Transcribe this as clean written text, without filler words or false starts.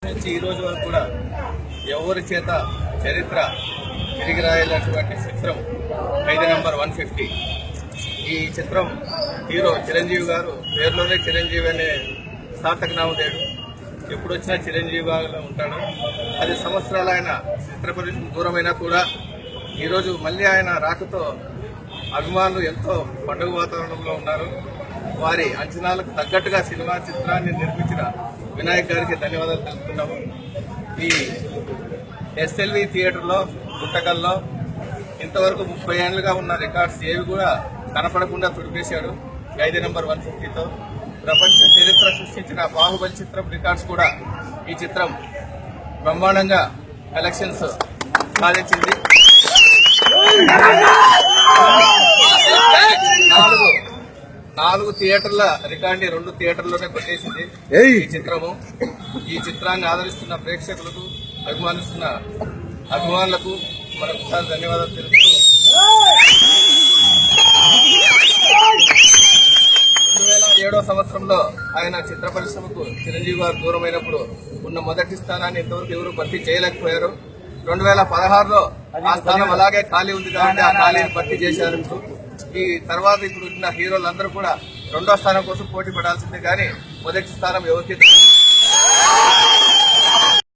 నుంచి ఈ రోజు వరకు కూడా ఎవరి చేత చరిత్ర తిరిగి రాయాలన్నటువంటి చిత్రం ఖైదీ నంబర్ 150. ఈ చిత్రం హీరో చిరంజీవి గారు పేరులోనే చిరంజీవి అనే సార్థక నామధేయుడు. ఎప్పుడు వచ్చినా చిరంజీవి గారు ఉంటాడు. 10 సంవత్సరాలు ఆయన చిత్ర పరిశ్రమ దూరమైనా కూడా ఈరోజు మళ్ళీ ఆయన రాకతో అభిమానులు ఎంతో పండుగ వాతావరణంలో ఉన్నారు. వారి అంచనాలకు తగ్గట్టుగా సినిమా చిత్రాన్ని నిర్మించిన వినాయక్ గారికి ధన్యవాదాలు తెలుపుతున్నాము. ఈ ఎస్ఎల్వి థియేటర్లో గుంటకల్లో ఇంతవరకు 30 ఏళ్లుగా ఉన్న రికార్డ్స్ ఏవి కూడా కనపడకుండా తుడిపేశాడు ఖైదీ నంబర్ 150తో. ప్రపంచ చరిత్ర సృష్టించిన బాహుబలి చిత్రం రికార్డ్స్ కూడా ఈ చిత్రం బ్రహ్మాండంగా కలెక్షన్స్ సాధించింది. 4 థియేటర్ల రికార్డుని 2 థియేటర్లోనే కొట్టేసింది ఈ చిత్రము. ఈ చిత్రాన్ని ఆదరిస్తున్న ప్రేక్షకులకు, అభిమానిస్తున్న అభిమానులకు మరొకసారి ధన్యవాదాలు తెలుపుతూ 2007వ సంవత్సరంలో ఆయన చిత్ర పరిశ్రమకు చిరంజీవి గారు దూరమైనప్పుడు ఉన్న మొదటి స్థానాన్ని ఇంతవరకు ఎవరు భర్తీ చేయలేకపోయారు. 2016లో ఆ స్థానం అలాగే ఖాళీ ఉంది కాబట్టి ఆ ఖాళీని భర్తీ చేశారు. ఈ తర్వాత ఇప్పుడు ఉన్న హీరోలందరూ కూడా 2వ స్థానం కోసం పోటీ పడాల్సిందే కానీ మొదటి స్థానం ఎవరికి